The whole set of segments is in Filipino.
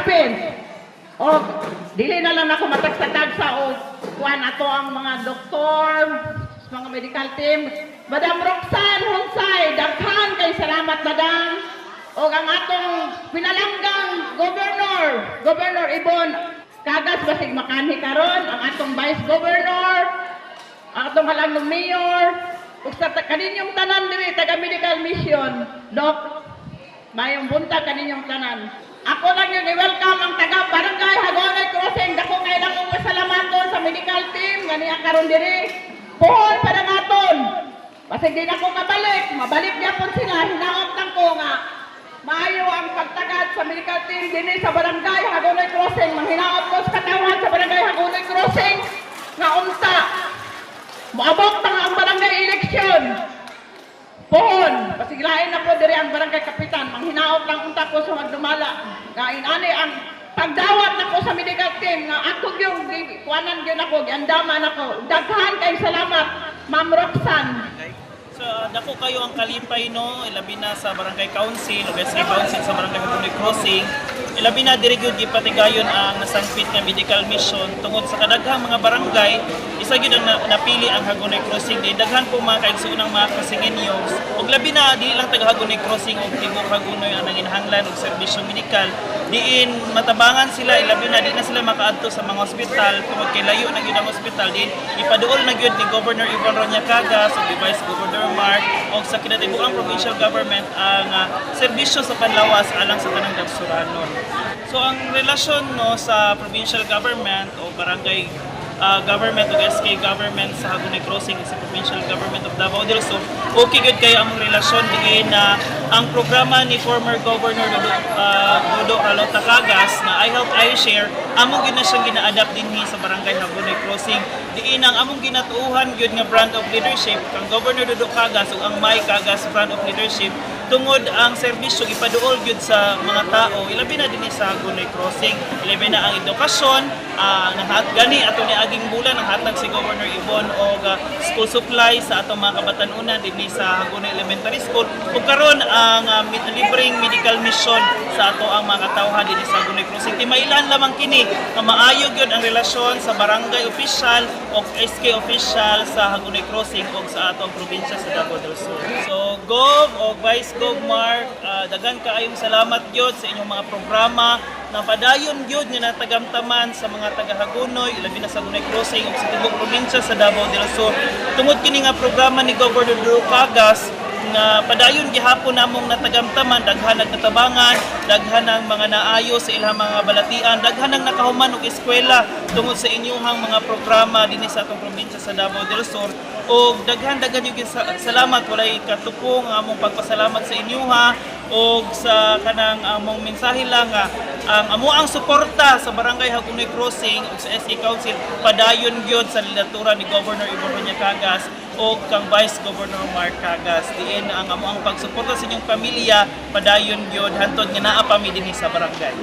province. O, dili na lang ako matagsa-tagsa o kuhan ato ang mga doktor, mga medical team. Madam Roxanne Hunsay, daghan kay salamat madam. O ang atong pinalanggang Governor Ibon Kagas basig makanhi karon, ang atong Vice Governor, ang atong halangong Mayor, ug sa kaninyong tanan diri taga Medical Mission, Doc, mayong buntag kaninyong tanan. Ako lang yung i-welcome ang taga Barangay Hagonoy Crossing. Dako kay lang kong pasalamaton sa medical team nga niya karon diri. Puhon para naton. Basig din ako mabalik niya po sila, hinaot lang ko nga maayo ang pagtagad sa medical team din sa Barangay Hagonoy Crossing. Manghinaot ko sa katawan sa Barangay Hagonoy Crossing nga unta. Maabot na nga ang barangay eleksyon. Pohon, pasiglain na po diri ang barangay kapitan. Manghinaot lang unta ko sa magdumala. Kain ani ang pagdawat na ko sa medical team nga ako yung kuanan gyud ako, giandaman ako. Daghan kay salamat, Ma'am Roxanne. So, dako kayo ang kalipay no, ilabi na sa Barangay Council, o SK Council sa Barangay Hagonoy Crossing. Ilabi na diri gyud gipatigayon ang nasangpit nga medical mission tungod sa kadaghang mga barangay, isa gyud ang napili ang Hagonoy Crossing. Di daghan po mga kaigsuonang mga kasingenyos. Ug labi na di lang taga Hagonoy Crossing ug tibok Hagonoy ang nanginahanglan og serbisyo medikal. Diin matabangan sila, ilabi na di na sila makaadto sa mga ospital tungod kay layo na gyud ang ospital. Din ipaduol na gyud ni Governor Ibon Ronya Cagas ug ni Vice Governor Mark o sa kinatibuang provincial government ang serbisyo sa panlawas alang sa tanang Dabsuranon. So ang relasyon no sa provincial government o barangay government o SK government sa Hagonoy Crossing sa provincial government of Davao del Sur, okay good kayo ang relasyon diin na ang programa ni former Governor Dodo Carlota Cagas na I Help I Share among gyud na siyang gina-adapt dinhi sa barangay Hagonoy Crossing. Diin ang among ginatuuhan gyud nga brand of leadership kang Governor Dodo Cagas ug ang May Cagas brand of leadership tungod ang serbisyo ipaduol gyud sa mga tao ilabi na dinhi sa Hagonoy Crossing. Ilabi na ang edukasyon gani ato ni aging bulan ang hatag si Governor Ibon og school supply sa atong mga kabatan-unan dinhi sa Hagonoy Elementary School ug karon ang libreng medical mission sa ato ang mga katawhan dinhi sa Hagonoy Crossing. Timailan lamang kini nga maayo gyud ang relasyon sa barangay official o SK official sa Hagonoy Crossing ug sa atong probinsya sa Davao del Sur. So Gov o Vice Gov Mark, daghan kaayong salamat gyud sa inyong mga programa na padayon gyud nga natagamtaman sa mga taga Hagonoy, ilabi na sa Hagonoy Crossing ug sa tibok probinsya sa Davao del Sur. Tungod kini nga programa ni Governor Dodo Cagas nga padayon gihapon namong natagamtaman, daghan nagtabangan, daghan ang mga naayo sa ilang mga balatian, daghan ang nakahuman og eskwela tungod sa inyong mga programa dinhi sa atong probinsya sa Davao del Sur. O daghan yung salamat, walay katupong among pagpasalamat sa inyuha o sa kanang among mensahe lang nga ang amuang suporta sa Barangay Hagonoy Crossing ug sa SK Council padayon gyud sa lidatura ni Governor Ibon Ronya Cagas o kang Vice Governor Mark Cagas. Diin ang amuang pagsuporta sa inyong pamilya padayon gyud hantod nga naa pa mi dinhi sa barangay.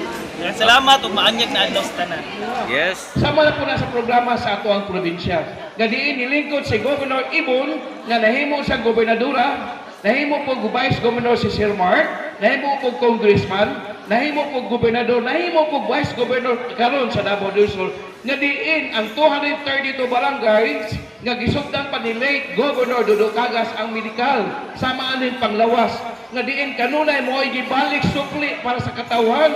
Salamat ug maanyag na adlaw sa tanan. Yes. Sama na po na sa programa sa ato ang probinsya. Nga diin nilingkod si Governor Ibon nga nahimo sa gobernadora, nahimo po Vice Governor si Sir Mark, nahimo po Congressman, nahimo po Gobernador, nahimo po Vice Governor karon sa Davao del Sur. Nga diin ang 232 barangays nga gisugdan pa ni late Governor Dodo Cagas ang medikal sama anin panglawas. Nga diin kanunay mo ay gibalik sukli para sa katawhan.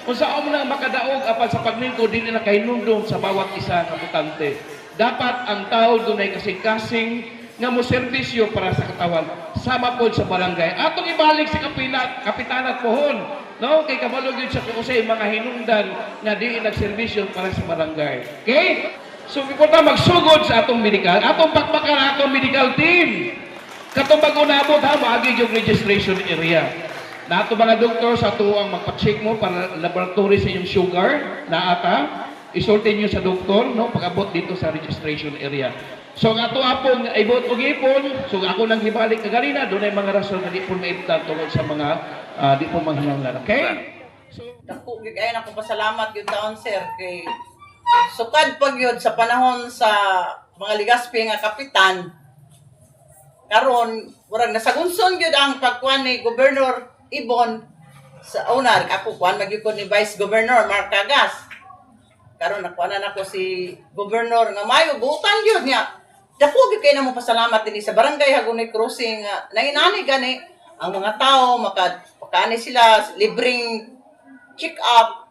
Kung saan mo nang makadaog apan sa paglingkod dili na kahinumdum sa bawat isa ka butante. Dapat ang tao dunay kasing-kasing nga mo serbisyo para sa katawan. Sama po sa barangay. Atong ibalik si kapitan at pohon. No? Kay kabalo gyud sa kusay mga hinungdan nga di nagserbisyo para sa barangay. Okay? So kita magsugod sa atong medical, atong pakpakan atong medical team. Katong bago naabot ha, maagi yung registration area. Na ato mga doktor sa ato ang magpa-check mo para laboratory sa inyong sugar na ata. Isulti nyo sa doktor, no? Pag-abot dito sa registration area. So nga ito apong ibot o ipon, so ako nang hibalik kaganina, doon ay mga rason na di po maibtan tungkol sa mga di po manghinanglan. Okay? So, dako gyud ay nako pasalamat gyud taon sir kay sukad pag yun sa panahon sa mga Ligaspi nga kapitan. Karon, murag nasagunson gyud ang pagkuan ni Governor Ibon sa una ako kuan magyukod ni Vice Governor Mark Cagas. Karon nakuanan ako si Governor nga mayo butan gyud niya. Dako gyud kay namo pasalamat dinhi sa Barangay Hagonoy Crossing nga nainani gani ang mga tao makaani sila libreng check up.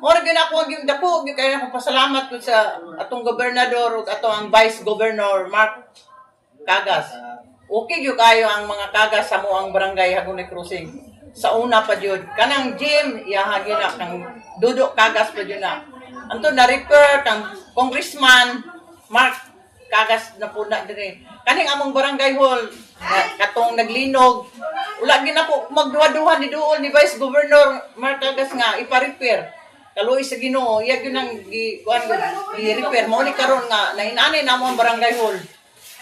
Mora gyud ako gyud dako gyud kay namo pasalamat gyud sa atong gobernador ug ato ang Vice Governor Mark Cagas. Okay gyud kayo ang mga kagas sa moang Barangay Hagonoy Crossing. Sa una pa jud kanang gym iyaha gyud na kang dudok kagas pa jud na anto na repair kang congressman Mark Cagas na puna dire kaning among barangay hall katong naglinog wala gyud ako magduha-duha ni duol ni Vice Governor Mark Cagas nga ipa-repair kaluoy sa Ginoo iya gyud nang i-repair mo ni karon nga nainani namo ang barangay hall.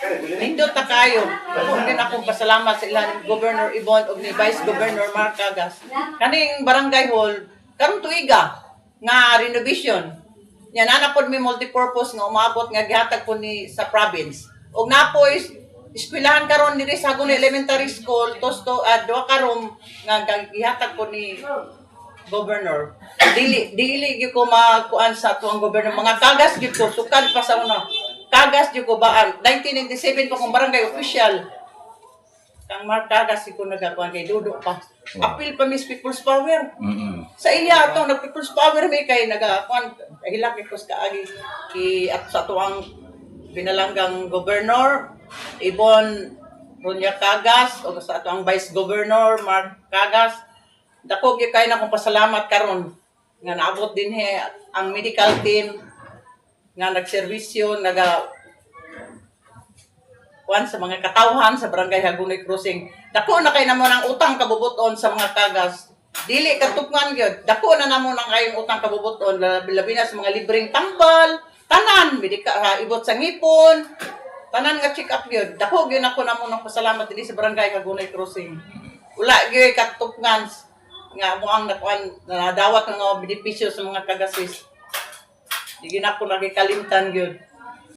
Nindot ta kayo. Ako din akong pasalamat sa ilang Governor Ibon ug ni Vice Governor Mark Cagas. Kaning barangay hall karon tuiga nga renovation. Yan ana pod may multipurpose nga umabot nga gihatag po ni sa province. Ug napoy eskwelahan karon diri sa Hagonoy Elementary School duha ka room nga gihatag po ni Governor. Dili gyud ko makuan sa tuang governor mga kagas gyud ko sukad pa sa una. Cagas jud ko ba 1997 ko kong barangay official. Kang Mark Cagas ko nagakuan kay Dudo pa. Apil pa Miss People's Power. Sa iya atong nag People's Power may kay nagakuan hilak ko sa kaagi at sa tuang binalanggang governor Ibon Ronya Cagas o sa tuang Vice Governor Mark Cagas. Dako gyud kay na kong pasalamat karon nga naabot din ang medical team nga nagserbisyo kuan sa mga katawhan sa Barangay Hagonoy Crossing. Dako na kay namo nang utang kabubuton sa mga kagas. Dili katukman gyud. Dako na namo nang kayong utang kabubuton labi na sa mga libreng tambal, tanan ibot sa ngipon, tanan nga check up gyud. Dako gyud ako namo nang pasalamat dinhi sa Barangay Hagonoy Crossing. Wala gyud katukman nga mo ang nakuan nadawat ng mga benepisyo sa mga kagasis. Hindi na ako nagkakalimtan yun.